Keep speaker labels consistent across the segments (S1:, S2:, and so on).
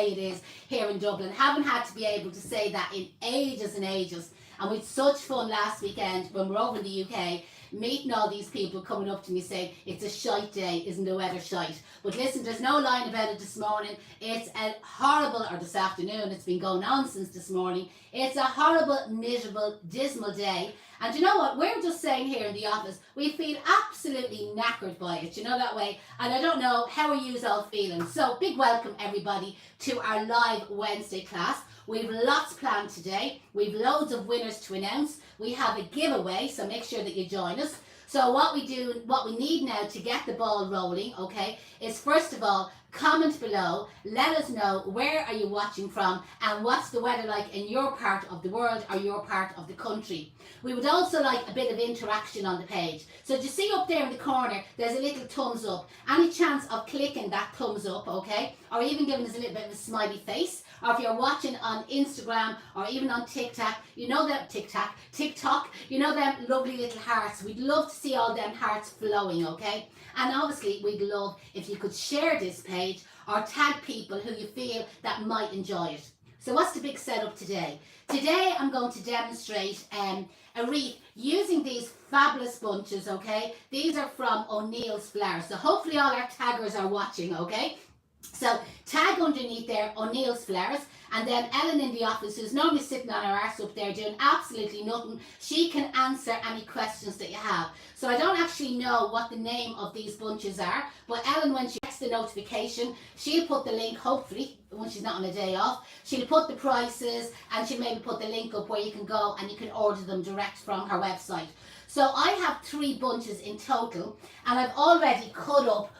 S1: it is here in Dublin. Haven't had to be able to say that in ages and ages. And we had such fun last weekend when we were over in the UK, meeting all these people coming up to me saying, it's a shite day, isn't the weather shite? But listen, there's no lying about it this morning. It's a horrible, or this afternoon, it's been going on since this morning. It's a horrible, miserable, dismal day. And you know what? We're just saying here in the office, we feel absolutely knackered by it, you know, that way. And I don't know, how are you all feeling? So big welcome everybody to our live Wednesday class. We've lots planned today. We've loads of winners to announce. We have a giveaway, so make sure that you join us. So what we need now to get the ball rolling, okay, is first of all, comment below, let us know where are you watching from and what's the weather like in your part of the world or your part of the country. We would also like a bit of interaction on the page. So do you see up there in the corner, there's a little thumbs up. Any chance of clicking that thumbs up, okay? Or even giving us a little bit of a smiley face. Or if you're watching on Instagram or even on TikTok, you know them, TikTok, you know them lovely little hearts. We'd love to see all them hearts flowing, okay? And obviously, we'd love if you could share this page or tag people who you feel that might enjoy it. So what's the big setup today? Today, I'm going to demonstrate a wreath using these fabulous bunches, okay? These are from O'Neill's Flowers. So hopefully all our taggers are watching, okay? So tag underneath there O'Neill's Flowers, and then Ellen in the office, who's normally sitting on her arse up there doing absolutely nothing, she can answer any questions that you have. So I don't actually know what the name of these bunches are, but Ellen, when she gets the notification, she'll put the link, hopefully, when she's not on a day off, she'll put the prices and she'll maybe put the link up where you can go and you can order them direct from her website. So I have 3 bunches in total, and I've already cut up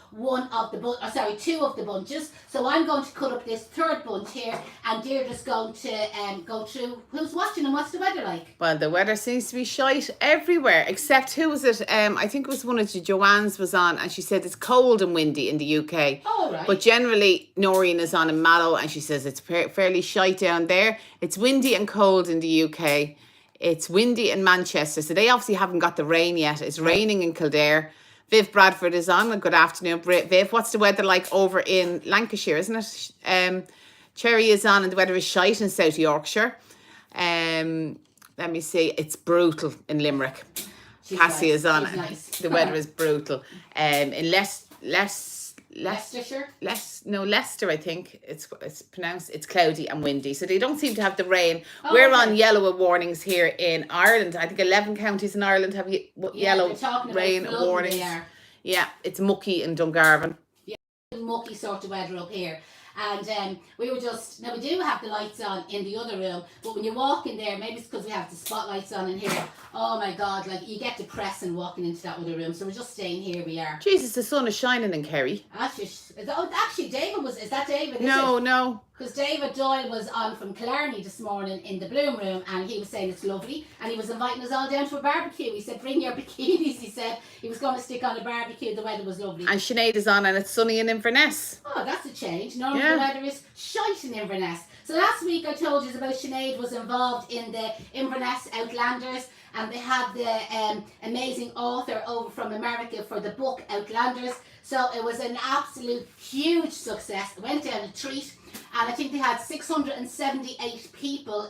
S1: two of the bunches. So I'm going to cut up this 3rd bunch here, and Deirdre's going to go through who's watching and what's the weather like.
S2: Well, the weather seems to be shite everywhere, except who was it? I think it was one of Joanne's was on, and she said it's cold and windy in the UK.
S1: Oh, right.
S2: But generally, Noreen is on in Mallow, and she says it's fairly shite down there. It's windy and cold in the UK. It's windy in Manchester, so they obviously haven't got the rain yet. It's raining in Kildare. Viv Bradford is on. Good afternoon, Viv. What's the weather like over in Lancashire, isn't it? Cherry is on, and the weather is shite in South Yorkshire. Let me see. It's brutal in Limerick. Cassie is on.
S1: Nice.
S2: The weather is brutal. In
S1: Leicestershire?
S2: Leicester, I think it's pronounced. It's cloudy and windy, so they don't seem to have the rain.
S1: Oh,
S2: We're
S1: okay.
S2: on yellow warnings here in Ireland. I think 11 counties in Ireland have yellow rain warnings. Yeah, it's mucky in Dungarvan.
S1: Yeah, mucky sort of weather up here. And we were just, now we do have the lights on in the other room, but when you walk in there, maybe it's because we have the spotlights on in here, oh my God, like you get depressing walking into that other room. So we're just staying here, we are.
S2: Jesus, the sun is shining in Kerry.
S1: Actually David is that David?
S2: No.
S1: Because David Doyle was on from Killarney this morning in the Bloom Room, and he was saying it's lovely, and he was inviting us all down to a barbecue. He said, bring your bikinis. He said he was going to stick on a barbecue. The weather was lovely.
S2: And Sinead is on, and it's sunny in Inverness.
S1: Oh, that's a change. Normally the weather is shite in Inverness. So last week I told you about Sinead was involved in the Inverness Outlanders, and they had the amazing author over from America for the book Outlanders. So it was an absolute huge success. It went down a treat. And I think they had 678 people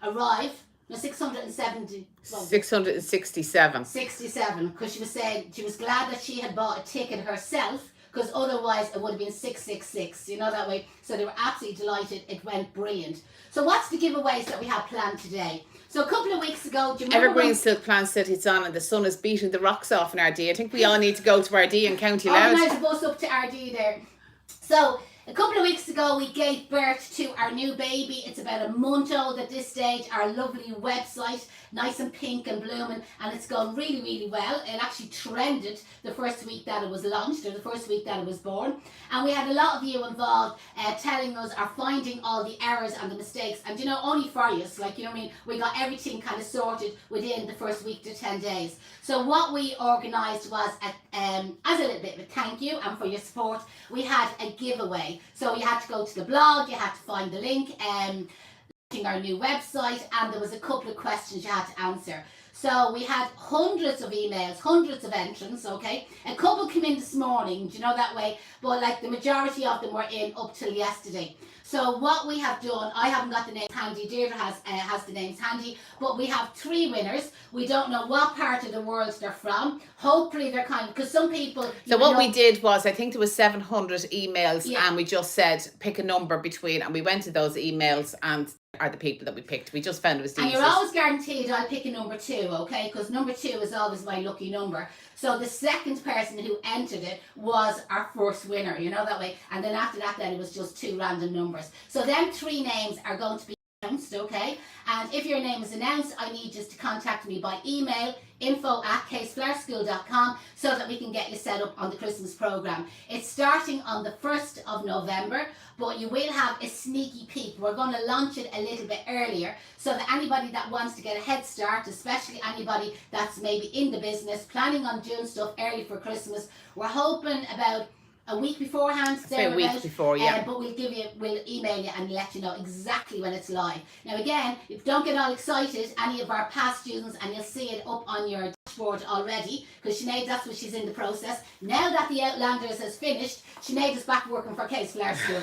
S1: arrive. No, 670. Well,
S2: 667.
S1: 67, because she was saying she was glad that she had bought a ticket herself, because otherwise it would have been 666, you know, that way. So they were absolutely delighted. It went brilliant. So what's the giveaways that we have planned today? So a couple of weeks ago, do you remember
S2: Evergreen Silk Plant said it's on and the sun is beating the rocks off in RD. I think we all need to go to RD and County Loud.
S1: Organise a bus up to RD there. So a couple of weeks ago, we gave birth to our new baby. It's about a month old at this stage. Our lovely website, nice and pink and blooming, and it's gone really, really well. It actually trended the first week that it was launched, or the first week that it was born. And we had a lot of you involved telling us or finding all the errors and the mistakes. And, you know, only for you, like, you know what I mean? We got everything kind of sorted within the first week to 10 days. So what we organised was, as a little bit of a thank you and for your support, we had a giveaway. So you had to go to the blog, you had to find the link, our new website, and there was a couple of questions you had to answer. So we had hundreds of emails, hundreds of entrants, okay? A couple came in this morning, do you know, that way? But like the majority of them were in up till yesterday. So what we have done, I haven't got the names handy, Deirdre has the names handy, but we have 3 winners. We don't know what part of the world they're from. Hopefully they're because some people...
S2: So what we did was, I think there was 700 emails,
S1: Yeah.
S2: and we just said, pick a number between, and we went to those emails, and are the people that we picked. We just found it was the
S1: And
S2: easiest.
S1: you're always guaranteed I'll pick a number 2, okay? Because number 2 is always my lucky number. So the second person who entered it was our first winner, you know, that way. And then after that, then it was just 2 random numbers. So then 3 names are going to be announced, okay? And if your name is announced, I need you to contact me by email, info@caseflowerschool.com, so that we can get you set up on the Christmas program. It's starting on the 1st of November, but you will have a sneaky peek. We're going to launch it a little bit earlier, so that anybody that wants to get a head start, especially anybody that's maybe in the business, planning on doing stuff early for Christmas, we're hoping about a week beforehand.
S2: A week before, yeah.
S1: But we'll email you and let you know exactly when it's live. Now again, don't get all excited, any of our past students, and you'll see it up on your dashboard already, because Sinead, that's what she's in the process. Now that the Outlanders has finished, Sinead is back working for Case Flower School.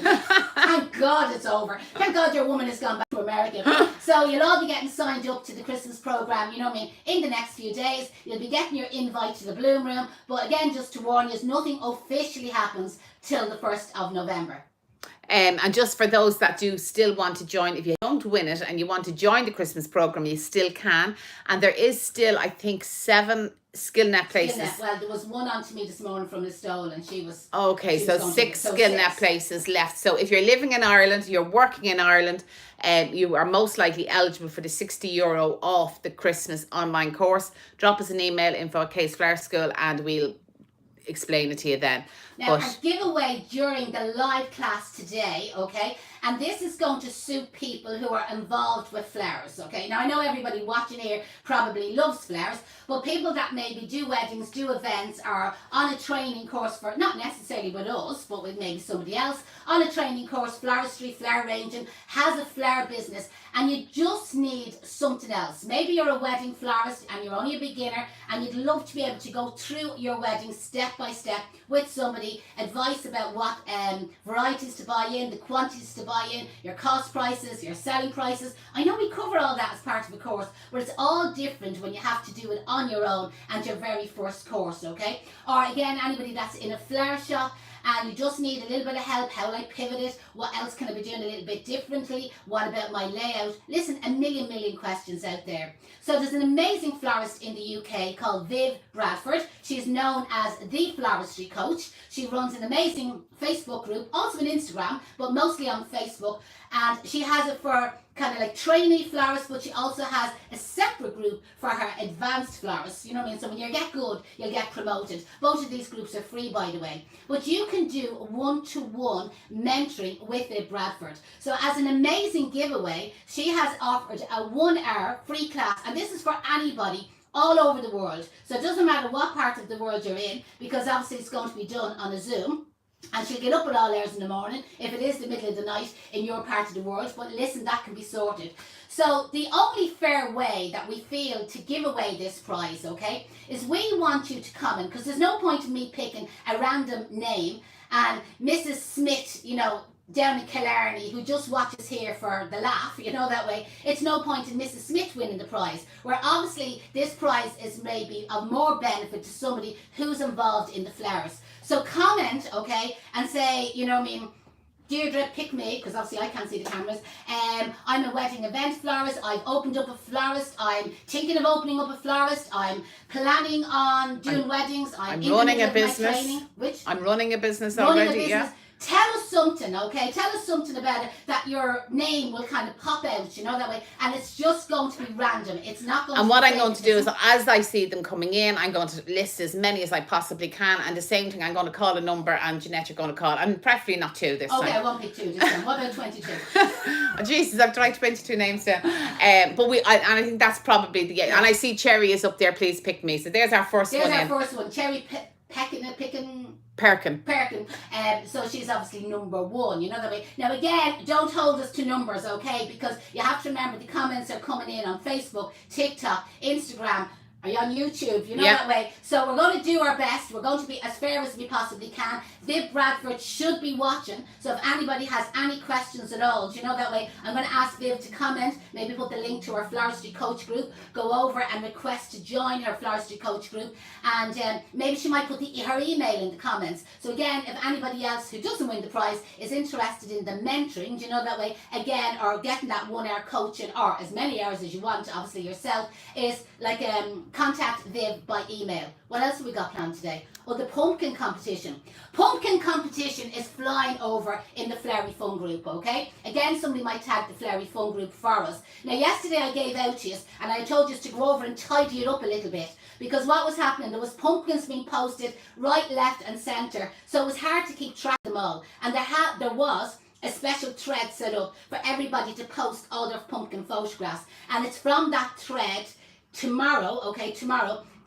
S1: Thank God it's over. Thank God your woman has gone back to America. So you'll all be getting signed up to the Christmas program, you know what I mean, in the next few days. You'll be getting your invite to the Bloom Room. But again, just to warn you, nothing officially happens till the 1st of November.
S2: And just for those that do still want to join, if you don't win it and you want to join the Christmas program, you still can. And there is still, I think, 7 SkillNet places.
S1: Well, there was one on to me this morning from Listowel, and she was...
S2: Okay, so 6 SkillNet places left. So if you're living in Ireland, you're working in Ireland, you are most likely eligible for the €60 off the Christmas online course. Drop us an email, info@caseflowerschool, and we'll explain it to you then.
S1: Now, a giveaway during the live class today, okay? And this is going to suit people who are involved with flowers, okay? Now, I know everybody watching here probably loves flowers, but people that maybe do weddings, do events, are on a training course for, not necessarily with us, but with maybe somebody else, on a training course, floristry, flower arranging, has a flower business, and you just need something else. Maybe you're a wedding florist and you're only a beginner, and you'd love to be able to go through your wedding step by step with somebody, advice about what varieties to buy in, the quantities to buy in, your cost prices, your selling prices. I know we cover all that as part of a course, but it's all different when you have to do it on your own and your very first course, okay? Or again, anybody that's in a flower shop and you just need a little bit of help. How will I pivot it? What else can I be doing a little bit differently? What about my layout? Listen, a million questions out there. So there's an amazing florist in the UK called Viv Bradford. She's known as the Floristry Coach. She runs an amazing Facebook group, also on Instagram, but mostly on Facebook. And she has it for kind of like trainee florists, but she also has a separate group for her advanced florists. You know what I mean? So when you get good, you'll get promoted. Both of these groups are free, by the way. But you can do one-to-one mentoring with Viv Bradford. So as an amazing giveaway, she has offered a 1-hour free class, and this is for anybody all over the world. So it doesn't matter what part of the world you're in, because obviously it's going to be done on a Zoom. And she'll get up at all hours in the morning, if it is the middle of the night in your part of the world. But listen, that can be sorted. So the only fair way that we feel to give away this prize, okay, is we want you to comment, because there's no point in me picking a random name and Mrs. Smith, you know, down in Killarney, who just watches here for the laugh, you know, that way. It's no point in Mrs. Smith winning the prize, where obviously this prize is maybe of more benefit to somebody who's involved in the flowers. So comment, okay, and say, you know what I mean, Deirdre, pick me, because obviously I can't see the cameras. I'm a wedding event florist. I've opened up a florist. I'm thinking of opening up a florist. I'm planning on doing weddings.
S2: I'm running a business. I'm running a business already, yeah.
S1: Tell us something, okay? Tell us something about it that your name will kind of pop out, you know, that way. And it's just going to be random. It's not going to be... And
S2: what I'm going to do is, as I see them coming in, I'm going to list as many as I possibly can. And the same thing, I'm going to call a number, and Jeanette, you're going to call. I'm preferably not 2 this time.
S1: Okay, I won't pick 2 this time. What about 22?
S2: Oh, Jesus, I've tried 22 names down. But I think that's probably the... And I see Cherry is up there. Please pick me. So there's our first one.
S1: There's our first one. Cherry
S2: Perkin.
S1: So she's obviously number 1, you know that way. Now again, don't hold us to numbers, okay? Because you have to remember the comments are coming in on Facebook, TikTok, Instagram, Are you on YouTube? You know
S2: Yeah.
S1: that way. So we're going to do our best. We're going to be as fair as we possibly can. Viv Bradford should be watching. So if anybody has any questions at all, do you know that way? I'm going to ask Viv to comment. Maybe put the link to her Floristry Coach group. Go over and request to join her Floristry Coach group. And maybe she might put her email in the comments. So again, if anybody else who doesn't win the prize is interested in the mentoring, do you know that way? Again, or getting that 1 hour coaching, or as many hours as you want, obviously yourself, is like contact Viv by email. What else have we got planned today? Oh, the pumpkin competition. Pumpkin competition is flying over in the Flurry Fun group, okay? Again, somebody might tag the Flurry Fun group for us. Now, yesterday I gave out to you, and I told you to go over and tidy it up a little bit, because what was happening, there was pumpkins being posted right, left and centre, so it was hard to keep track of them all. And there was a special thread set up for everybody to post all their pumpkin photographs, and it's from that thread tomorrow,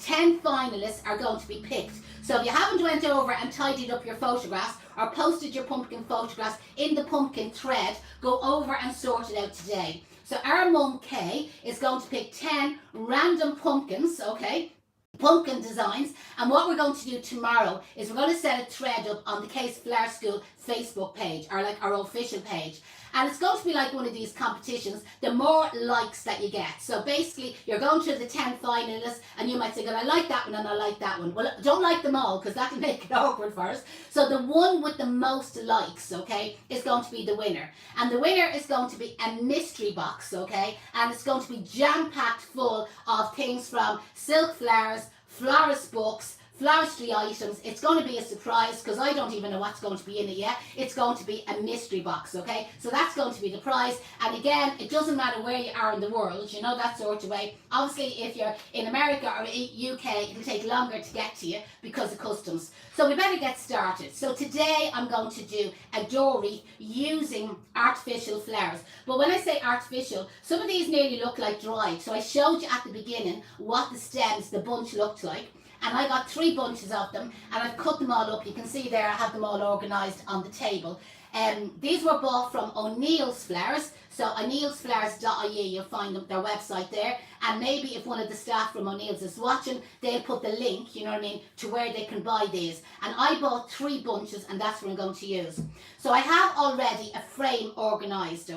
S1: 10 finalists are going to be picked. So if you haven't went over and tidied up your photographs or posted your pumpkin photographs in the pumpkin thread, go over and sort it out today. So our mum Kay is going to pick 10 random pumpkins, pumpkin designs, and what we're going to do tomorrow is we're going to set a thread up on the Case Flower School Facebook page, or like our official page, and it's going to be like one of these competitions. The more likes that you get, so basically you're going through the 10 finalists and you might say, well, I like that one and I like that one. Well, don't like them all, because that'll make it awkward for us. So the one with the most likes, is going to be the winner, and the winner is going to be a mystery box, and it's going to be jam-packed full of things from silk flowers, florist books, floristry items. It's going to be a surprise, because I don't even know what's going to be in it yet. It's going to be a mystery box, so that's going to be the prize. And again, it doesn't matter where you are in the world, you know, that sort of way. Obviously, if you're in America or UK, it'll take longer to get to you because of customs. So we better get started. So today I'm going to do a door wreath using artificial flowers. But when I say artificial, some of these nearly look like dried. So I showed you at the beginning what the stems, the bunch looked like. And I got 3 bunches of them, and I've cut them all up. You can see there I have them all organised on the table. These were bought from O'Neill's Flowers, so o'neillsflowers.ie, you'll find their website there, and maybe if one of the staff from O'Neill's is watching, they'll put the link, you know what I mean, to where they can buy these. And I bought 3 bunches, and that's what I'm going to use. So I have already a frame organised,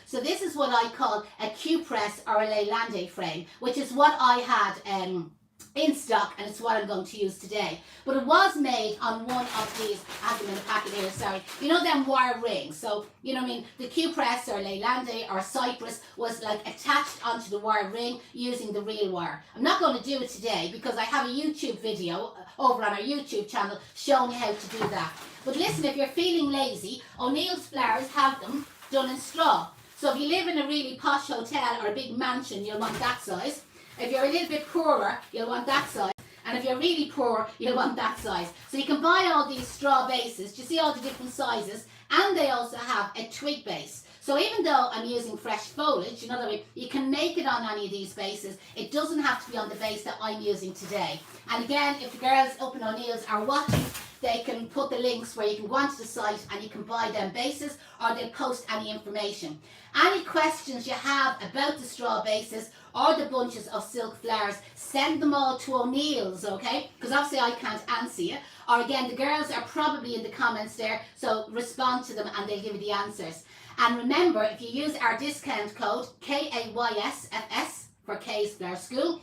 S1: so this is what I call a Q-press or a Leylande frame, which is what I had in stock, and it's what I'm going to use today. But it was made on one of these, I have them in a packet here, sorry, you know them wire rings. So, you know what I mean, the Q-press or Leylande or Cypress was like attached onto the wire ring using the real wire. I'm not going to do it today because I have a YouTube video over on our YouTube channel showing you how to do that. But listen, if you're feeling lazy, O'Neill's Flowers have them done in straw. So if you live in a really posh hotel or a big mansion, you'll want that size. If you're a little bit poorer, you'll want that size. And if you're really poor, you'll want that size. So you can buy all these straw bases. Do you see all the different sizes? And they also have a twig base. So even though I'm using fresh foliage, you know that way, you can make it on any of these bases. It doesn't have to be on the base that I'm using today. And again, if the girls up in O'Neill's are watching, they can put the links where you can go onto the site and you can buy them bases, or they'll post any information. Any questions you have about the straw bases or the bunches of silk flowers, send them all to O'Neill's, because obviously I can't answer you. Or again, the girls are probably in the comments there, so respond to them and they'll give you the answers. And remember, if you use our discount code KAYSFS for Kay's Flower School,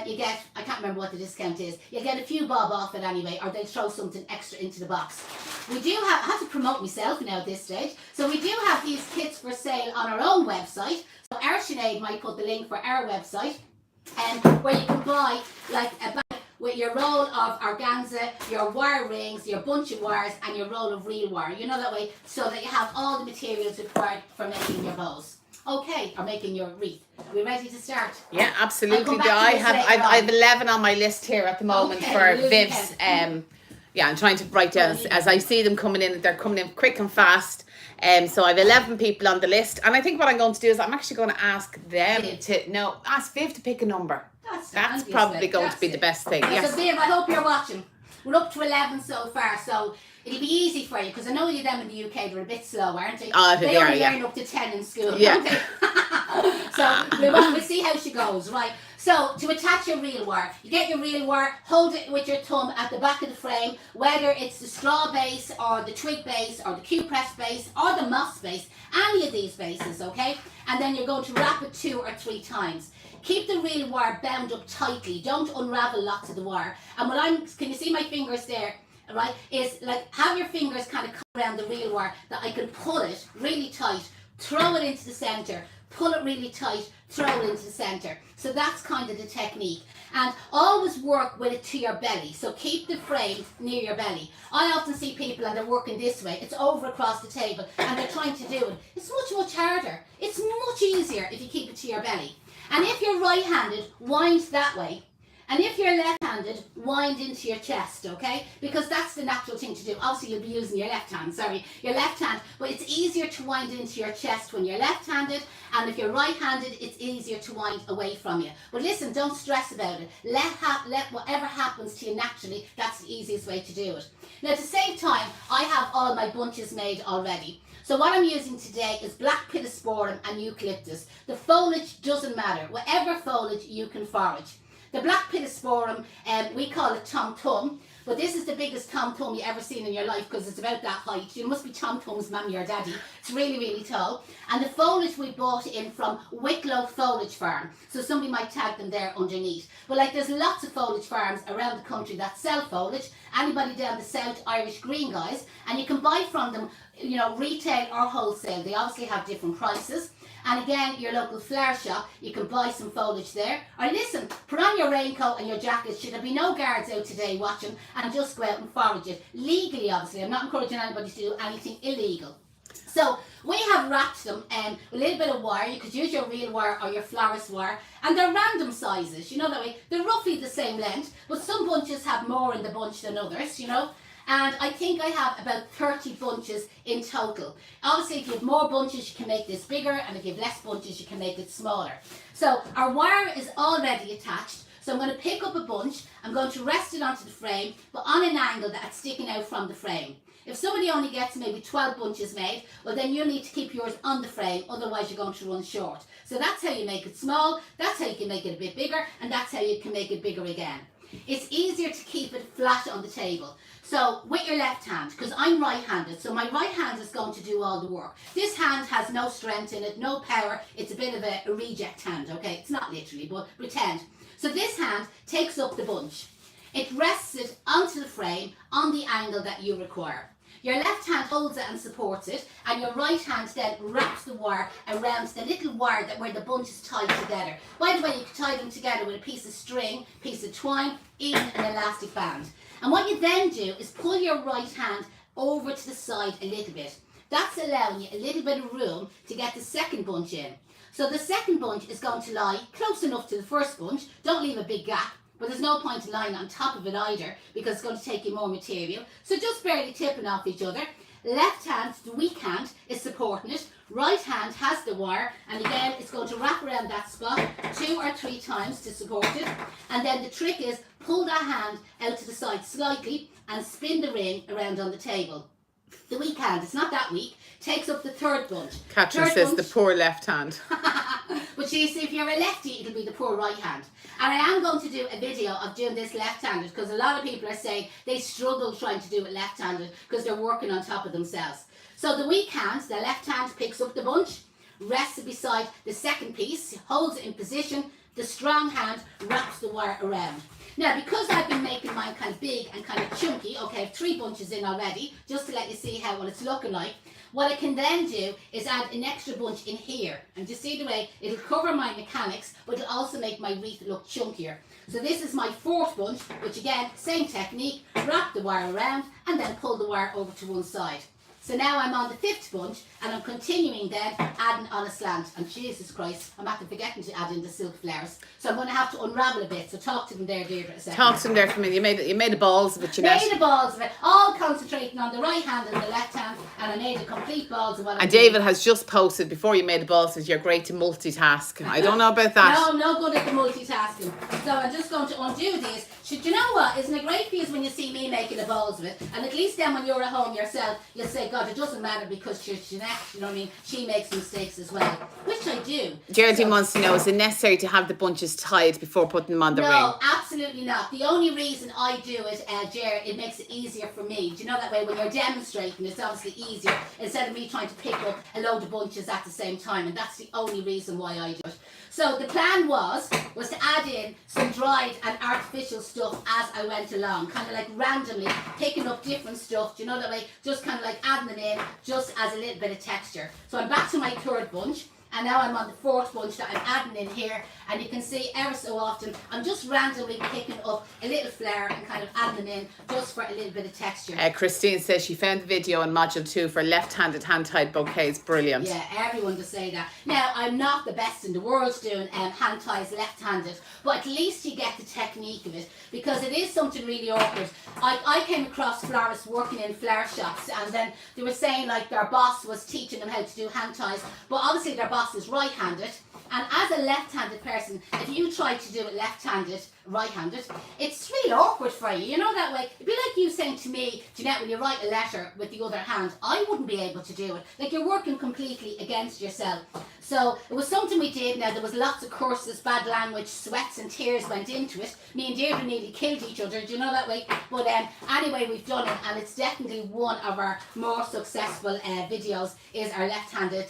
S1: you get, I can't remember what the discount is, you get a few bob off it anyway, or they'll throw something extra into the box. We do have, I have to promote myself now at this stage, so we do have these kits for sale on our own website. So our Sinead might put the link for our website, where you can buy like a bag with your roll of organza, your wire rings, your bunch of wires, and your roll of real wire. You know that way, so that you have all the materials required for making your bows. Okay, or making your wreath. Are we ready to start?
S2: Yeah, absolutely. I've 11 on my list here at the moment for Viv's. Yeah, I'm trying to write down as I see them coming in. They're coming in quick and fast. So I have 11 people on the list, and I think what I'm going to do is I'm actually going to ask them ask Viv to pick a number. That's probably going to be the best thing. Yes.
S1: So Viv, I hope you're watching. We're up to 11 so far, so it'll be easy for you, because I know you them in the UK, they're a bit slow, aren't they? They only learn up to 10 in school, don't they? So we'll see how she goes, right? So to attach your reel wire, you get your reel wire, hold it with your thumb at the back of the frame, whether it's the straw base or the twig base or the Q-press base or the moss base, any of these bases, okay? And then you're going to wrap it 2 or 3 times. Keep the reel wire bound up tightly. Don't unravel lots of the wire. And can you see my fingers there? Right? Is like have your fingers kind of come around the reel wire that I can pull it really tight, throw it into the center, pull it really tight, throw it into the center. So that's kind of the technique. And always work with it to your belly. So keep the frame near your belly. I often see people and they're working this way. It's over across the table and they're trying to do it. It's much harder. It's much easier if you keep it to your belly. And if you're right-handed, wind that way. And if you're left-handed, wind into your chest, okay? Because that's the natural thing to do. Obviously, you'll be using your left hand, your left hand. But it's easier to wind into your chest when you're left-handed. And if you're right-handed, it's easier to wind away from you. But listen, don't stress about it. Let whatever happens to you naturally, that's the easiest way to do it. Now, to save time, I have all my bunches made already. So what I'm using today is black pittosporum and eucalyptus. The foliage doesn't matter. Whatever foliage you can forage. The black pittosporum, we call it Tom Thumb, but this is the biggest Tom Thumb you ever seen in your life because it's about that height. You must be Tom Thumb's mummy or daddy. It's really, really tall. And the foliage we bought in from Wicklow Foliage Farm. So somebody might tag them there underneath. But like there's lots of foliage farms around the country that sell foliage. Anybody down the South, Irish green guys. And you can buy from them, you know, retail or wholesale. They obviously have different prices. And again, your local flower shop, you can buy some foliage there. Or listen, put on your raincoat and your jacket. Should there be no guards out today watching, and just go out and forage it. Legally, obviously. I'm not encouraging anybody to do anything illegal. So we have wrapped them with a little bit of wire. You could use your reel wire or your florist wire. And they're random sizes, you know that way. They're roughly the same length, but some bunches have more in the bunch than others, you know. And I think I have about 30 bunches in total. Obviously, if you have more bunches, you can make this bigger, and if you have less bunches, you can make it smaller. So our wire is already attached. So I'm going to pick up a bunch, I'm going to rest it onto the frame, but on an angle that's sticking out from the frame. If somebody only gets maybe 12 bunches made, well then you need to keep yours on the frame, otherwise you're going to run short. So that's how you make it small, that's how you can make it a bit bigger, and that's how you can make it bigger again. It's easier to keep it flat on the table. So with your left hand, because I'm right-handed, so my right hand is going to do all the work. This hand has no strength in it, no power. It's a bit of a reject hand, okay? It's not literally, but pretend. So this hand takes up the bunch. It rests it onto the frame on the angle that you require. Your left hand holds it and supports it, and your right hand then wraps the wire around the little wire where the bunch is tied together. By the way, you can tie them together with a piece of string, piece of twine, even an elastic band. And what you then do is pull your right hand over to the side a little bit. That's allowing you a little bit of room to get the second bunch in. So the second bunch is going to lie close enough to the first bunch. Don't leave a big gap. But there's no point in lying on top of it either, because it's going to take you more material. So just barely tipping off each other. Left hand, the weak hand, is supporting it. Right hand has the wire, and again it's going to wrap around that spot 2 or 3 times to support it. And then the trick is pull that hand out to the side slightly and spin the ring around on the table. The weak hand, it's not that weak, takes up the third bunch.
S2: Catherine says bunch, the poor left hand.
S1: But you see, if you're a lefty, it'll be the poor right hand. And I am going to do a video of doing this left-handed, because a lot of people are saying they struggle trying to do it left-handed because they're working on top of themselves. So the weak hand, the left hand, picks up the bunch, rests it beside the second piece, holds it in position. The strong hand wraps the wire around. Now, because I've been making mine kind of big and kind of chunky, okay, I have 3 bunches in already, just to let you see what it's looking like. What I can then do is add an extra bunch in here. And just see the way it'll cover my mechanics, but it'll also make my wreath look chunkier. So this is my 4th bunch, which again, same technique, wrap the wire around and then pull the wire over to one side. So now I'm on the 5th bunch, and I'm continuing then adding on a slant. And Jesus Christ, I'm after forgetting to add in the silk flowers. So I'm going to have to unravel a bit. So talk to them there, Deirdre, a second.
S2: Talk to them there for me. You made the balls of it, Jeanette.
S1: Made the balls of it, all concentrating on the right hand and the left hand, and I made a complete balls of what
S2: And David has just posted, before you made the balls, that you're great to multitask. I don't know about that.
S1: No good at the multitasking. So I'm just going to undo these. Do you know what? Isn't it great for you when you see me making the balls of it? And at least then when you're at home yourself, you'll say, God, it doesn't matter because she's Jeanette, you know what I mean? She makes mistakes as well, which I do.
S2: Geraldine wants to know, is it necessary to have the bunches tied before putting them on the ring?
S1: No, absolutely not. The only reason I do it, Ger, it makes it easier for me. Do you know that way when you're demonstrating, it's obviously easier instead of me trying to pick up a load of bunches at the same time, and that's the only reason why I do it. So the plan was to add in some dried and artificial stuff as I went along, kind of like randomly picking up different stuff, do you know that way, just kind of like adding them in just as a little bit of texture. So I'm back to my third bunch. And now I'm on the fourth bunch that I'm adding in here, and you can see ever so often I'm just randomly picking up a little flower and kind of adding them in just for a little bit of texture.
S2: Christine says she found the video on module 2 for left-handed hand-tied bouquets. Brilliant.
S1: Yeah, everyone does say that. Now, I'm not the best in the world doing hand ties left-handed, but at least you get the technique of it, because it is something really awkward. I came across florists working in flower shops, and then they were saying like their boss was teaching them how to do hand ties, but obviously their boss is right-handed, and as a left-handed person, if you try to do it left-handed, right-handed, it's really awkward for you, you know that way. It'd be like you saying to me, Jeanette, when you write a letter with the other hand, I wouldn't be able to do it. Like, you're working completely against yourself. So it was something we did. Now, there was lots of curses, bad language, sweats and tears went into it. Me and Deirdre nearly killed each other, do you know that way? But anyway, we've done it, and it's definitely one of our more successful videos, is our left-handed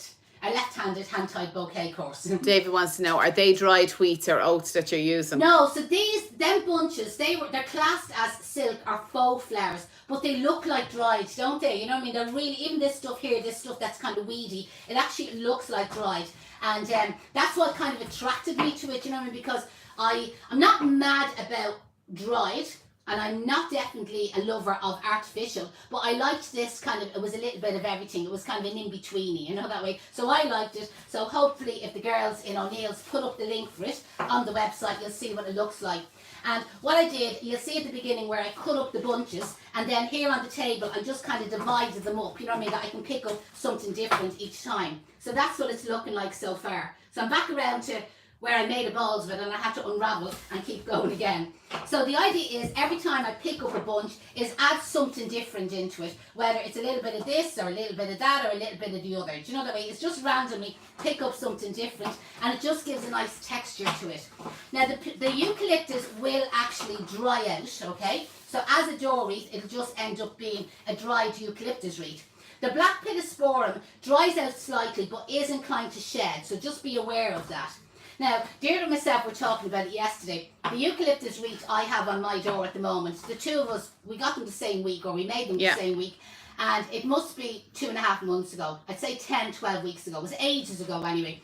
S1: hand-tied bouquet course.
S2: David wants to know, are they dried wheats or oats that you're using?
S1: No, so them bunches, they're classed as silk or faux flowers, but they look like dried, don't they? You know what I mean? They're really, even this stuff here, this stuff that's kind of weedy, it actually looks like dried. And that's what kind of attracted me to it, you know what I mean? Because I'm not mad about dried, and I'm not definitely a lover of artificial, but I liked this kind of, it was a little bit of everything. It was kind of an in-betweeny, you know, that way. So I liked it. So hopefully if the girls in O'Neill's put up the link for it on the website, you'll see what it looks like. And what I did, you'll see at the beginning where I cut up the bunches, and then here on the table, I just kind of divided them up, you know what I mean, that I can pick up something different each time. So that's what it's looking like so far. So I'm back around to where I made a balls of it, and I had to unravel and keep going again. So the idea is every time I pick up a bunch is add something different into it, whether it's a little bit of this or a little bit of that or a little bit of the other. Do you know that way? It's just randomly pick up something different, and it just gives a nice texture to it. Now the eucalyptus will actually dry out, okay? So as a door wreath, it'll just end up being a dried eucalyptus wreath. The black pittosporum dries out slightly but is inclined to shed, so just be aware of that. Now, Deirdre and myself were talking about it yesterday. The eucalyptus wreath I have on my door at the moment, the two of us, we got them the same week, or we made them the same week, and it must be 2.5 months ago. I'd say 10, 12 weeks ago. It was ages ago anyway.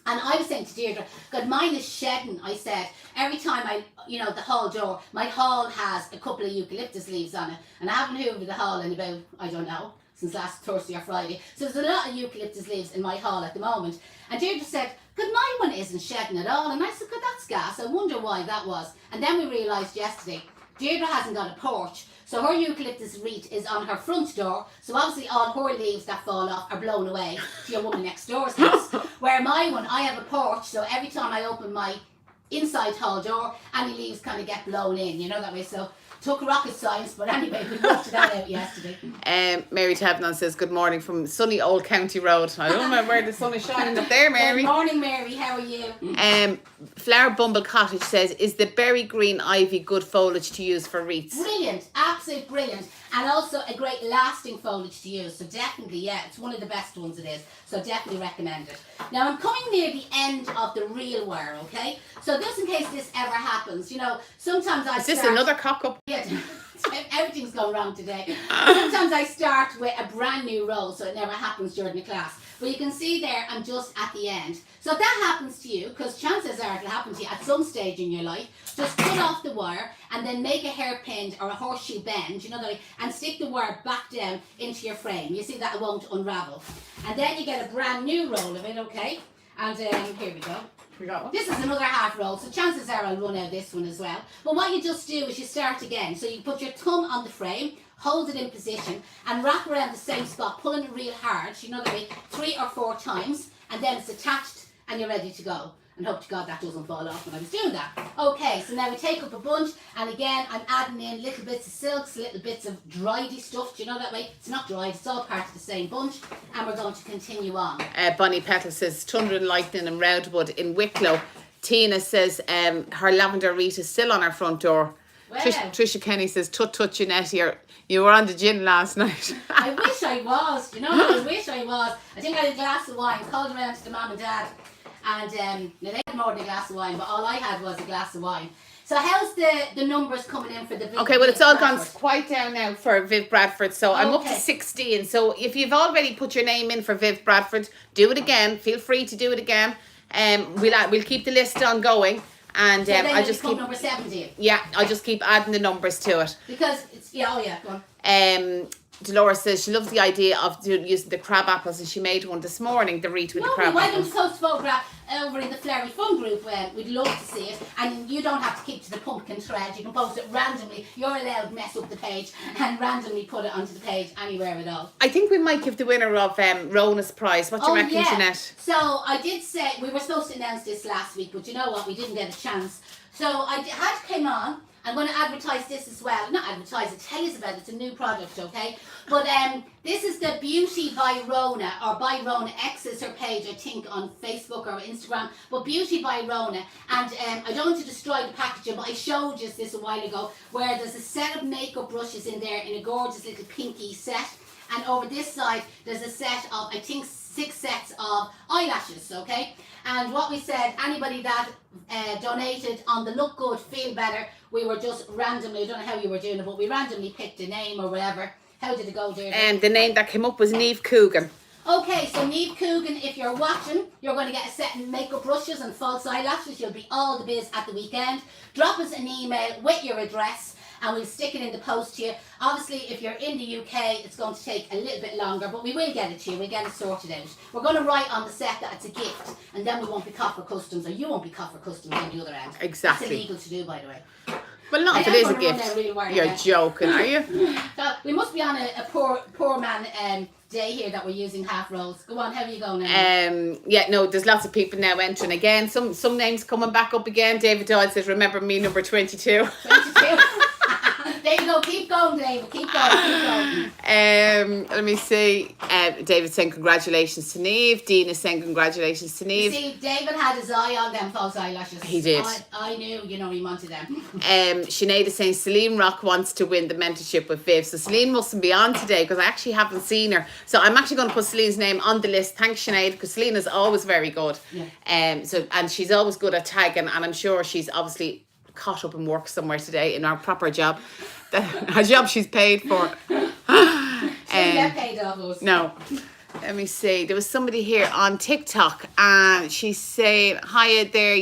S1: And I was saying to Deirdre, God, mine is shedding, I said. Every time the hall door, my hall has a couple of eucalyptus leaves on it, and I haven't hoovered the hall in about, I don't know, since last Thursday or Friday. So there's a lot of eucalyptus leaves in my hall at the moment. And Deirdre said, God, my one isn't shedding at all. And I said, God, that's gas. I wonder why that was. And then we realised yesterday, Deirdre hasn't got a porch. So her eucalyptus wreath is on her front door. So obviously all her leaves that fall off are blown away to your woman next door's house. Where my one, I have a porch. So every time I open my inside hall door, any leaves kind of get blown in, you know that way. So took rocket science, but anyway, we worked that out yesterday.
S2: Mary Tevnon says, good morning from sunny Old County Road. I don't know where the sun is shining up there, Mary.
S1: Good morning, Mary. How are you?
S2: Flower Bumble Cottage says, is the berry green ivy good foliage to use for wreaths?
S1: Brilliant, absolutely brilliant. And also a great lasting foliage to use. So definitely, yeah, it's one of the best ones it is. So definitely recommend it. Now I'm coming near the end of the reel wire, okay? So just in case this ever happens, you know, sometimes I
S2: Is this another cock-up?
S1: Yeah, everything's gone wrong today. Sometimes I start with a brand new roll, so it never happens during the class. But you can see there, I'm just at the end. So if that happens to you, because chances are it'll happen to you at some stage in your life, just cut off the wire and then make a hairpin or a horseshoe bend, you know, and stick the wire back down into your frame. You see that it won't unravel. And then you get a brand new roll of it, okay? And here we go.
S2: We got one.
S1: This is another half roll, so chances are I'll run out this one as well. But what you just do is you start again. So you put your thumb on the frame, hold it in position, and wrap around the same spot, pulling it real hard, you know that way, 3 or 4 times, and then it's attached and you're ready to go. and hope to God that doesn't fall off when I was doing that. Okay, so now we take up a bunch, and again I'm adding in little bits of silks, little bits of driedy stuff, do you know that way? It's not dried, it's all part of the same bunch, and we're going to continue on.
S2: Bonnie Petal says Thunder and Lightning and Roundwood in Wicklow. Tina says her lavender wreath is still on her front door.
S1: Wow.
S2: Trisha Kenny says, tut Jeanette, you were on the gin last night.
S1: I wish I was, you know, I wish I was. I think I had a glass of wine, called around to the mum and dad, and now they had more than a glass of wine, but all I had was a glass of wine. So how's the numbers coming in for the
S2: Okay, well, it's all
S1: Bradford?
S2: gone quite down now for Viv Bradford. So I'm up to 16. So if you've already put your name in for Viv Bradford, do it again. Feel free to do it again. We'll keep the list on going. And
S1: So then
S2: I just keep
S1: number 17.
S2: Yeah, I'll just keep adding the numbers to it.
S1: Because it's go on.
S2: Dolores says she loves the idea of using the crab apples, and she made one this morning, the wreath with the crab
S1: Why don't
S2: apples.
S1: you post a photograph over in the Flurry Fun group? We'd love to see it, and you don't have to keep to the pumpkin thread. You can post it randomly. You're allowed to mess up the page and randomly put it onto the page anywhere at all.
S2: I think we might give the winner of Rona's prize. What do you reckon, Jeanette?
S1: So I did say we were supposed to announce this last week, but you know what? We didn't get a chance. So I had came on. I'm going to advertise this as well. Not advertise it, tell you about it. It's a new product, okay? But this is the Beauty by Rona, or by Rona X is her page, I think, on Facebook or Instagram. But Beauty by Rona. And I don't want to destroy the packaging, but I showed you this a while ago, where there's a set of makeup brushes in there in a gorgeous little pinky set. And over this side, there's a set of, I think, 6 sets of eyelashes, okay? And what we said, anybody that donated on the Look Good, Feel Better, we were just randomly, I don't know how you were doing it, but we randomly picked a name or whatever. How did it go, dear?
S2: And the name that came up was Niamh Coogan.
S1: Okay, so Niamh Coogan, if you're watching, you're going to get a set of makeup brushes and false eyelashes. You'll be all the biz at the weekend. Drop us an email with your address, and we'll stick it in the post to you. Obviously, if you're in the UK, it's going to take a little bit longer, but we will get it to you. We'll get it sorted out. We're going to write on the set that it's a gift, and then we won't be caught for customs, or you won't be caught for customs on the other end.
S2: Exactly.
S1: It's illegal to do, by the way.
S2: Well, not if it is a gift.
S1: Really
S2: You're joking, are you?
S1: So we must be on a poor man day here that we're using half rolls. Go on, how are you going now?
S2: Yeah, no, there's lots of people now entering again. Some names coming back up again. David Doyle says, remember me, number 22.
S1: 22. There you go, keep going, David, keep going.
S2: Let me see. David saying congratulations to Niamh. Dean is saying congratulations to Niamh.
S1: You see, David had his eye on them false eyelashes.
S2: He did.
S1: I knew, he wanted them.
S2: Sinead is saying Celine Rock wants to win the mentorship with Viv. So Celine mustn't be on today because I actually haven't seen her. So I'm actually going to put Celine's name on the list. Thanks, Sinead, because Celine is always very good.
S1: Yeah.
S2: And she's always good at tagging, and I'm sure she's obviously caught up in work somewhere today in our proper job. A job she's paid for.
S1: Shouldn't get paid off us.
S2: No. Let me see. There was somebody here on TikTok, and she's saying, hiya there,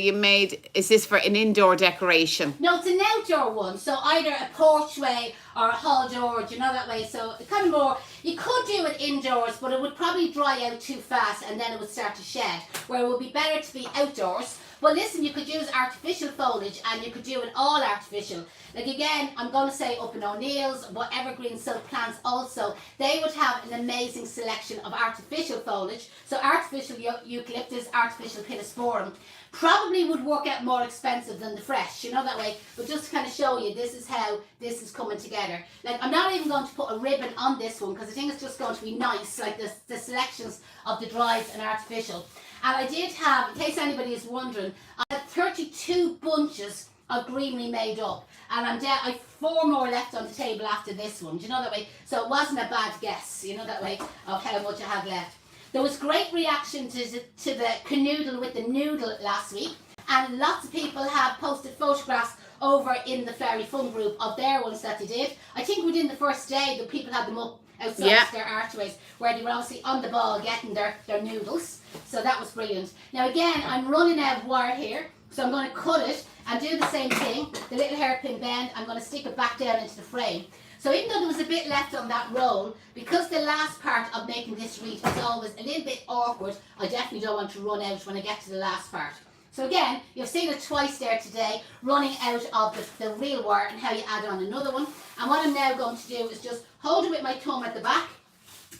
S2: is this for an indoor decoration?
S1: No, it's an outdoor one. So either a porchway or a hall door, do you know that way? So it's kind of more, you could do it indoors, but it would probably dry out too fast and then it would start to shed, where it would be better to be outdoors. But listen, you could use artificial foliage, and you could do it all artificial. Like again, I'm going to say up in O'Neill's, but evergreen silk plants also, they would have an amazing selection of artificial foliage. So artificial eucalyptus, artificial pittosporum, probably would work out more expensive than the fresh, you know that way. But just to kind of show you, this is how this is coming together. Like I'm not even going to put a ribbon on this one because I think it's just going to be nice, like the selections of the drieds and artificial. And I did have, in case anybody is wondering, I had 32 bunches of greenery made up, and I've 4 more left on the table after this one, do you know that way? So it wasn't a bad guess, you know that way, of how much I had left. There was great reaction to the canoodle with the noodle last week, and lots of people have posted photographs over in the Fairy Fun group of their ones that they did. I think within the first day the people had them up outside their archways, where they were obviously on the ball getting their noodles. So that was brilliant. Now again, I'm running out of wire here, so I'm going to cut it and do the same thing. The little hairpin bend, I'm going to stick it back down into the frame. So even though there was a bit left on that roll, because the last part of making this wreath is always a little bit awkward, I definitely don't want to run out when I get to the last part. So again, you've seen it twice there today, running out of the real wire and how you add on another one. And what I'm now going to do is just hold it with my thumb at the back,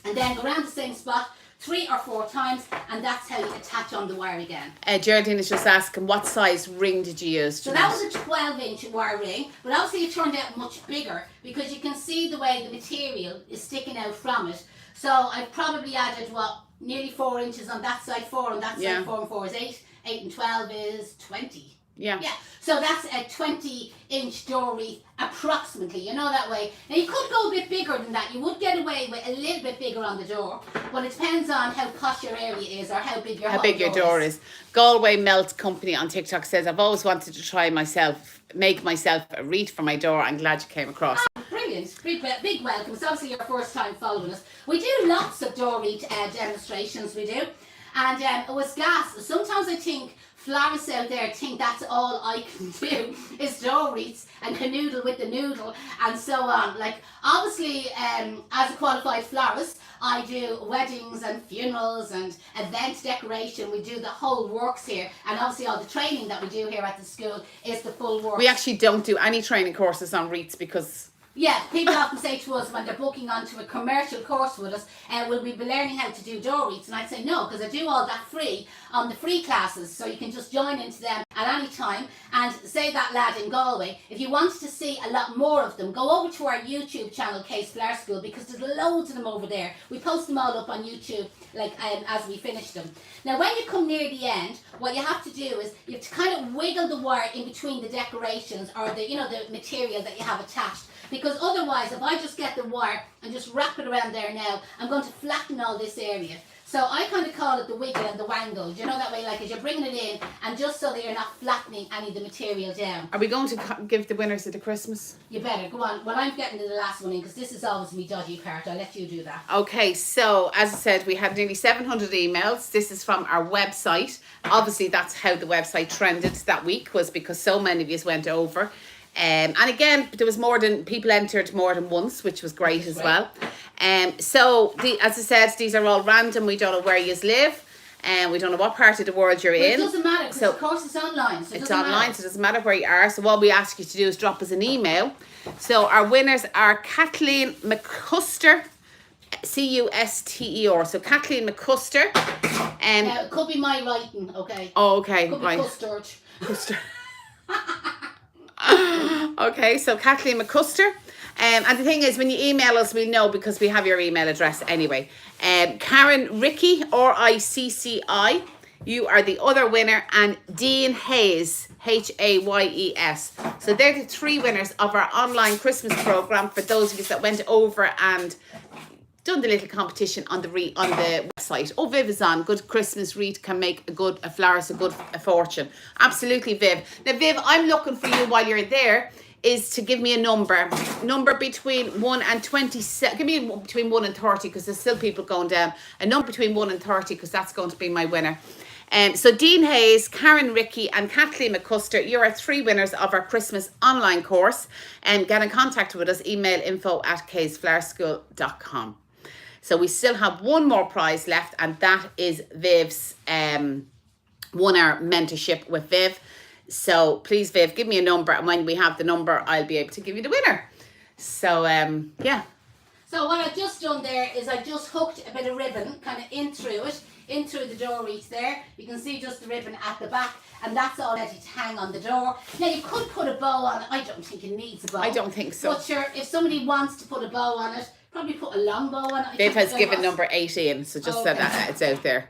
S1: and then go around the same spot, 3 or 4 times, and that's how you attach on the wire again.
S2: Geraldine is just asking, what size ring did you use?
S1: So that was a 12-inch wire ring, but obviously it turned out much bigger because you can see the way the material is sticking out from it. So I probably added, nearly 4 inches on that side, 4 on that side, 4 and 4 is 8, 8 and 12 is 20.
S2: Yeah.
S1: So that's a 20-inch door wreath approximately, you know, that way. Now you could go a bit bigger than that. You would get away with a little bit bigger on the door, but it depends on how posh your area is or how big your
S2: door is. Galway Melt Company on TikTok says, I've always wanted to make myself a wreath for my door. I'm glad you came across.
S1: Brilliant. Big welcome. It's obviously your first time following us. We do lots of door wreath demonstrations, we do. And it was gas. Sometimes I think florists out there think that's all I can do is door wreaths and canoodle with the noodle and so on. Like, obviously, as a qualified florist, I do weddings and funerals and event decoration. We do the whole works here, and obviously all the training that we do here at the school is the full works.
S2: We actually don't do any training courses on wreaths because...
S1: Yeah, people often say to us when they're booking onto a commercial course with us, will we be learning how to do door wreaths? And I'd say no, because I do all that free on the free classes, so you can just join into them at any time. And say that lad in Galway, if you want to see a lot more of them, go over to our YouTube channel, Case Flower School, because there's loads of them over there. We post them all up on YouTube as we finish them. Now when you come near the end, what you have to do is you have to kind of wiggle the wire in between the decorations or the material that you have attached. Because otherwise, if I just get the wire and just wrap it around there now, I'm going to flatten all this area. So I kind of call it the wiggle and the wangle. You know, that way, like as you're bringing it in, and just so that you're not flattening any of the material down.
S2: Are we going to give the winners of the Christmas?
S1: You better, go on. Well, I'm getting to the last one in, because this is always me dodgy part. I'll let you do that.
S2: Okay, so as I said, we had nearly 700 emails. This is from our website. Obviously, that's how the website trended that week, was because so many of you went over. And again, there was people entered more than once, which was great as well. So as I said, these are all random. We don't know where you live, and we don't know what part of the world you're in.
S1: It doesn't matter, because of course it's online. So
S2: it's online, so it doesn't matter where you are. So what we ask you to do is drop us an email. So our winners are Kathleen McCuster, Custer. So Kathleen McCuster.
S1: It could be my writing, okay?
S2: Oh, okay,
S1: could
S2: right.
S1: Be custard.
S2: Okay, so Kathleen McCuster. And the thing is, when you email us, we'll know because we have your email address anyway. Karen Ricky, RICCI, you are the other winner. And Dean Hayes, HAYES. So they're the 3 winners of our online Christmas program for those of you that went over and done the little competition on the website. Oh, Viv is on. Good Christmas wreath can make a florist a fortune. Absolutely, Viv. Now, Viv, I'm looking for you while you're there is to give me a number between 1 and 20. Give me between 1 and 30, because there's still people going down. A number between 1 and 30, because that's going to be my winner. So Dean Hayes, Karen Ricky and Kathleen McCuster, you're our 3 winners of our Christmas online course. And get in contact with us, email info@caseflowerschool.com. So we still have one more prize left, and that is Viv's 1-hour mentorship with Viv. So please, Viv, give me a number, and when we have the number, I'll be able to give you the winner. So, yeah.
S1: So what I've just done there is I just hooked a bit of ribbon kind of in through the door wreath there. You can see just the ribbon at the back, and that's all ready to hang on the door. Now you could put a bow on it. I don't think it needs a bow.
S2: I don't think so.
S1: But sure, if somebody wants to put a bow on it, probably put a long bow on it.
S2: Viv has given number 18, so just so that it's out there.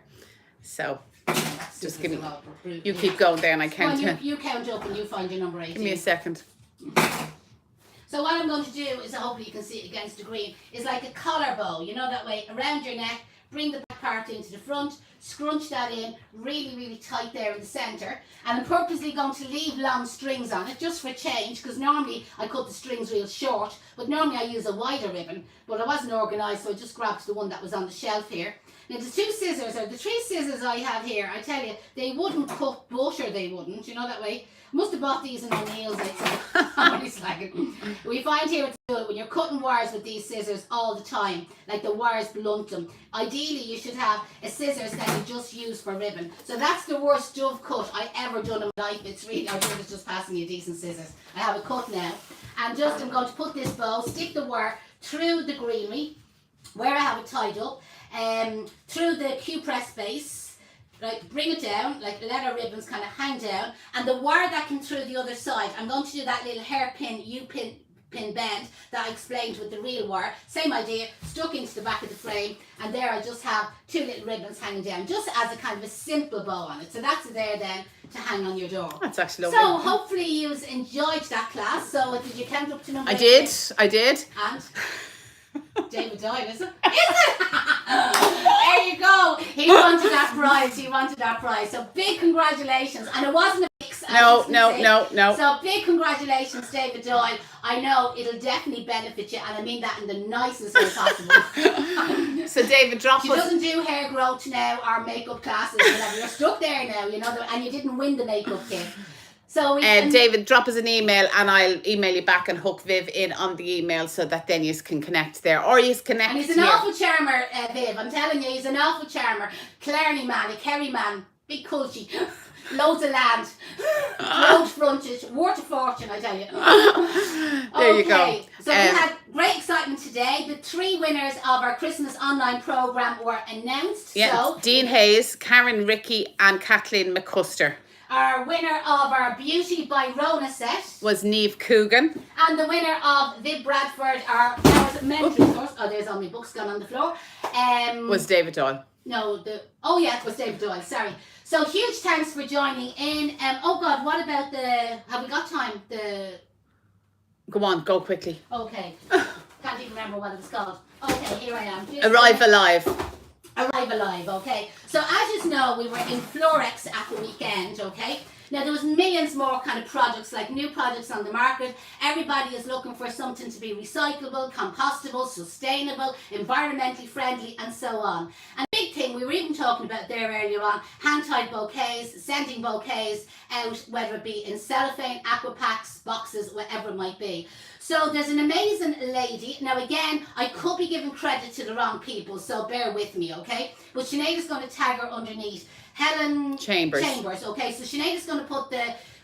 S2: So just give me, you keep going there and I count.
S1: You count up and you find your number 18.
S2: Give me a second.
S1: So what I'm going to do is, hopefully you can see it against the green, is like a collar bow, you know, that way around your neck. Bring the back part into the front, scrunch that in really, really tight there in the centre. And I'm purposely going to leave long strings on it just for change, because normally I cut the strings real short, but normally I use a wider ribbon. But I wasn't organised, so I just grabbed the one that was on the shelf here. Now the 2 scissors, or the 3 scissors I have here, I tell you, they wouldn't cut butter, they wouldn't, you know, that way. Must have bought these in O'Neill's, I'd say. I'm only slacking. We find here it's good when you're cutting wires with these scissors all the time, like the wires blunt them. Ideally, you should have a scissors that you just use for ribbon. So that's the worst dove cut I ever done in my life. It's really, I think it's just passing me a decent scissors. I have a cut now. And just, I'm going to put this bow, stick the wire through the greenery, where I have it tied up. through the Q-press base, right, bring it down, like let our ribbons kind of hang down, and the wire that came through the other side, I'm going to do that little hairpin U-pin bend that I explained with the real wire. Same idea, stuck into the back of the frame, and there I just have 2 little ribbons hanging down, just as a kind of a simple bow on it. So that's there then to hang on your door.
S2: That's actually lovely.
S1: So hopefully you enjoyed that class. So did you count up to number
S2: I
S1: 8?
S2: did.
S1: And David Doyle, is it? Is it? There you go. He wanted that prize. So big congratulations. And it wasn't a mix.
S2: No.
S1: So big congratulations, David Doyle. I know it'll definitely benefit you, and I mean that in the nicest way possible.
S2: So David, drop
S1: She
S2: us.
S1: doesn't do hair growth now or makeup classes, whatever. You're stuck there now, you know, and you didn't win the makeup kit. So
S2: David, drop us an email and I'll email you back and hook Viv in on the email so that then you can connect there. Or you can connect
S1: and he's an awful charmer, Viv. I'm telling you, he's an awful charmer. Clarny man, a Kerry man, big culture, loads of land, road frontage, worth a fortune, I tell you.
S2: There you go.
S1: So we had great excitement today. The 3 winners of our Christmas online programme were announced.
S2: Yeah,
S1: So
S2: Dean Hayes, Karen Ricky and Kathleen McCuster.
S1: our winner of our Beauty by Rona set
S2: Was Neve Coogan.
S1: and the winner of Viv Bradford, our mentoring course. Oh, there's all my books gone on the floor.
S2: Was David Doyle.
S1: No, it was David Doyle, sorry. So huge thanks for joining in. Oh God, what about have we got time?
S2: Go on, go quickly.
S1: Okay. Can't even remember what it was called. Okay, here I am.
S2: Arrive Alive.
S1: Arrive Alive, okay. So as you know, we were in Florex at the weekend, okay. Now there was millions more kind of products, like new products on the market. Everybody is looking for something to be recyclable, compostable, sustainable, environmentally friendly, and so on. And big thing, we were even talking about there earlier on, hand-tied bouquets, sending bouquets out, whether it be in cellophane, aqua packs, boxes, whatever it might be. So there's an amazing lady. Now again, I could be giving credit to the wrong people, so bear with me, okay? But Sinead is going to tag her underneath. Helen
S2: Chambers.
S1: Okay, so Sinead is going to put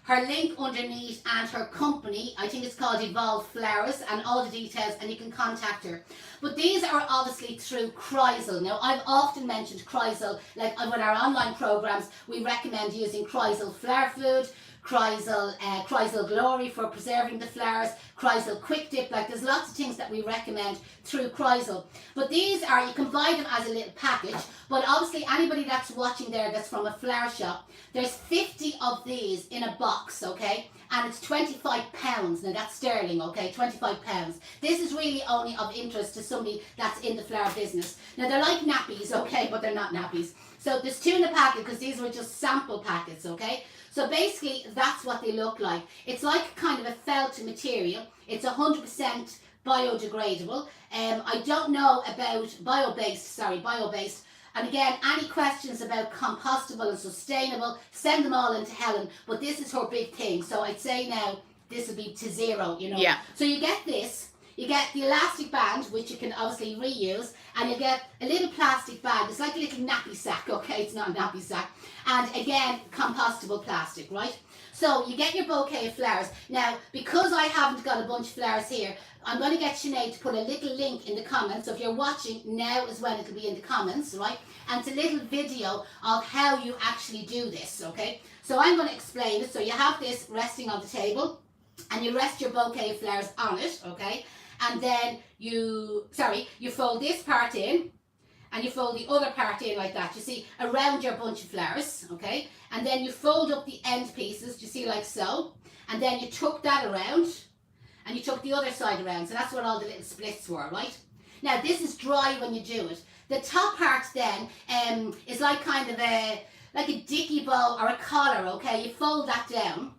S1: her link underneath and her company. I think it's called Evolve Flowers, and all the details, and you can contact her. But these are obviously through Chrysal. Now, I've often mentioned Chrysal, like with our online programs, we recommend using Chrysal Flower Food, Chrysal Glory for preserving the flowers, Chrysal Quick Dip, like there's lots of things that we recommend through Chrysal. But these are, you can buy them as a little package, but obviously anybody that's watching there that's from a flower shop, there's 50 of these in a box, okay? And it's £25. Now that's sterling, okay? £25. This is really only of interest to somebody that's in the flower business. Now they're like nappies, okay? But they're not nappies. So there's 2 in a packet because these were just sample packets, okay? So basically that's what they look like. It's like kind of a felt material. It's 100% biodegradable. I don't know about bio-based. And again, any questions about compostable and sustainable, send them all into Helen. But this is her big thing. So I'd say now this would be to 0, you know.
S2: Yeah.
S1: So you get this. You get the elastic band, which you can obviously reuse, and you get a little plastic bag. It's like a little nappy sack, okay? It's not a nappy sack. And again, compostable plastic, right? So you get your bouquet of flowers. Now, because I haven't got a bunch of flowers here, I'm going to get Sinead to put a little link in the comments. So if you're watching, now is when it'll be in the comments, right? And it's a little video of how you actually do this, okay? So I'm going to explain it. So you have this resting on the table, and you rest your bouquet of flowers on it, okay? And then you fold this part in, and you fold the other part in like that, you see, around your bunch of flowers, okay? And then you fold up the end pieces, you see, like so. And then you tuck that around, and you tuck the other side around. So that's what all the little splits were, right? Now, this is dry when you do it. The top part then is like kind of like a dicky bow or a collar, okay? You fold that down.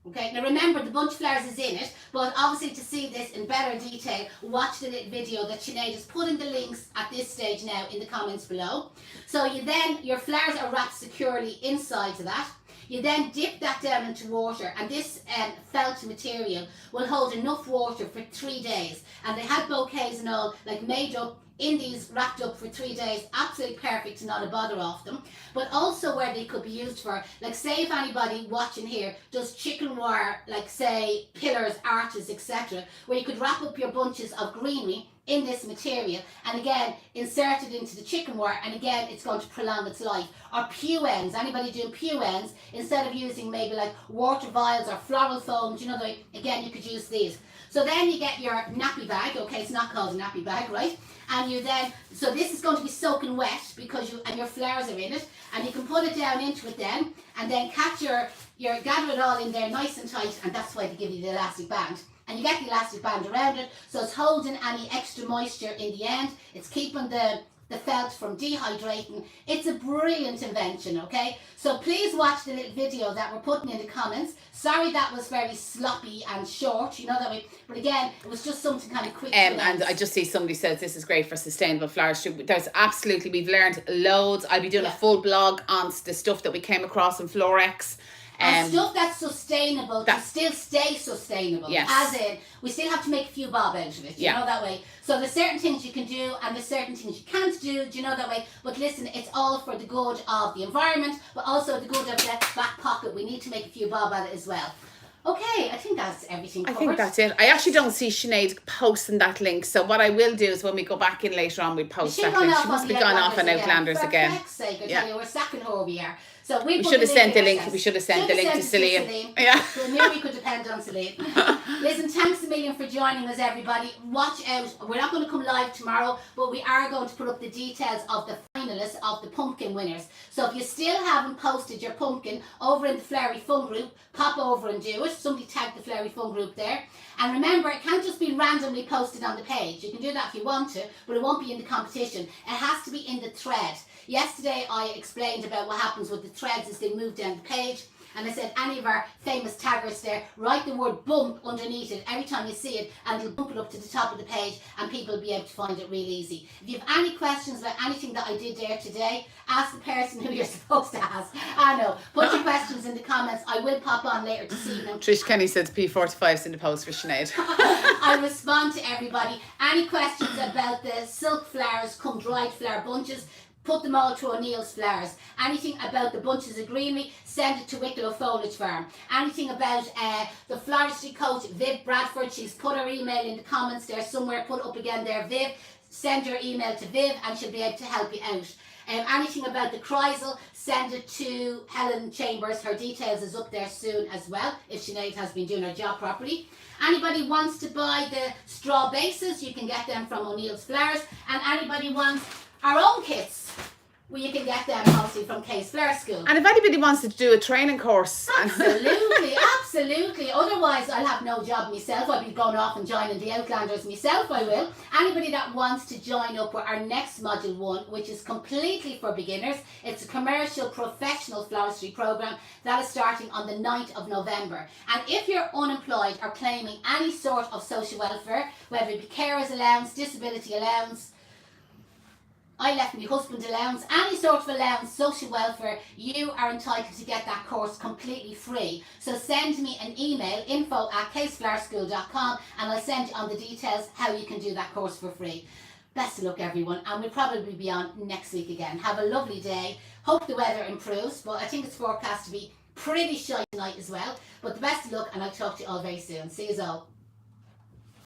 S1: Okay, now remember the bunch of flowers is in it, but obviously to see this in better detail, watch the little video that Sinead is putting the links at this stage now in the comments below. So your flowers are wrapped securely inside of that. You then dip that down into water, and this felt material will hold enough water for 3 days. And they had bouquets and all, like made up in these, wrapped up for 3 days, absolutely perfect, not a bother off them. But also where they could be used for, like say if anybody watching here does chicken wire, like say pillars, arches, etc., where you could wrap up your bunches of greenery in this material, and again insert it into the chicken wire, and again it's going to prolong its life. Or pew ends, anybody doing pew ends, instead of using maybe like water vials or floral foam, you know, again you could use these. So then you get your nappy bag, okay, it's not called a nappy bag, right? And you then, so this is going to be soaking wet because your flowers are in it, and you can put it down into it then, and then catch your gather it all in there nice and tight, and that's why they give you the elastic band. And you get the elastic band around it, so it's holding any extra moisture in the end. It's keeping the felt from dehydrating. It's a brilliant invention, okay? So please watch the little video that we're putting in the comments. Sorry that was very sloppy and short, you know that way. But again, it was just something kind of quick.
S2: And I just see somebody says this is great for sustainable floristry. There's absolutely, we've learned loads. I'll be doing a full blog on the stuff that we came across in Florex.
S1: And stuff that's sustainable to still stay sustainable.
S2: Yes.
S1: As in, we still have to make a few bob out of it, you know that way. So there's certain things you can do and there's certain things you can't do you know that way. But listen, it's all for the good of the environment, but also the good of the back pocket. We need to make a few bob at it as well. Okay, I think that's everything covered.
S2: I think that's it. I actually don't see Sinead posting that link. So what I will do is when we go back in later on, we'll post that link. She must be gone off on Outlanders again.
S1: For heck's sake, I tell you, we're sacking her over here. So we
S2: should have sent the link. We should have sent the link to Celine.
S1: Yeah. So maybe we could depend on Celine. Listen, thanks a million for joining us, everybody. Watch out. We're not going to come live tomorrow, but we are going to put up the details of the finalists of the pumpkin winners. So if you still haven't posted your pumpkin over in the Flowery Fun group, pop over and do it. Somebody tag the Flowery Fun group there. And remember, it can't just be randomly posted on the page. You can do that if you want to, but it won't be in the competition. It has to be in the thread. Yesterday I explained about what happens with the threads as they move down the page, and I said any of our famous taggers there, write the word bump underneath it every time you see it, and it'll bump it up to the top of the page and people will be able to find it really easy. If you have any questions about anything that I did there today, ask the person who you're supposed to ask. I know. Put your questions in the comments. I will pop on later to see them.
S2: Trish Kenny said P45's in the post for Sinead.
S1: I respond to everybody. Any questions about the silk flowers come dried flower bunches, put them all to O'Neill's Flowers. Anything about the bunches of greenery, send it to Wicklow Foliage Farm. Anything about the floristry coach, Viv Bradford, she's put her email in the comments there somewhere, put up again there, Viv. Send your email to Viv and she'll be able to help you out. Anything about the Chrysal, send it to Helen Chambers. Her details is up there soon as well, if Sinead has been doing her job properly. Anybody wants to buy the straw bases, you can get them from O'Neill's Flowers. And anybody wants our own kits, well, you can get them obviously from Case Flower School.
S2: And if anybody wants to do a training course.
S1: Absolutely, absolutely. Otherwise, I'll have no job myself. I'll be going off and joining the Outlanders myself, I will. Anybody that wants to join up with our next Module 1, which is completely for beginners, it's a commercial professional floristry program that is starting on the 9th of November. And if you're unemployed or claiming any sort of social welfare, whether it be carers allowance, disability allowance, I left my husband allowance, any sort of allowance, social welfare, you are entitled to get that course completely free. So send me an email, info@caseflowerschool.com, and I'll send you on the details how you can do that course for free. Best of luck, everyone, and we'll probably be on next week again. Have a lovely day. Hope the weather improves, but I think it's forecast to be pretty shy tonight as well. But the best of luck, and I'll talk to you all very soon. See you all.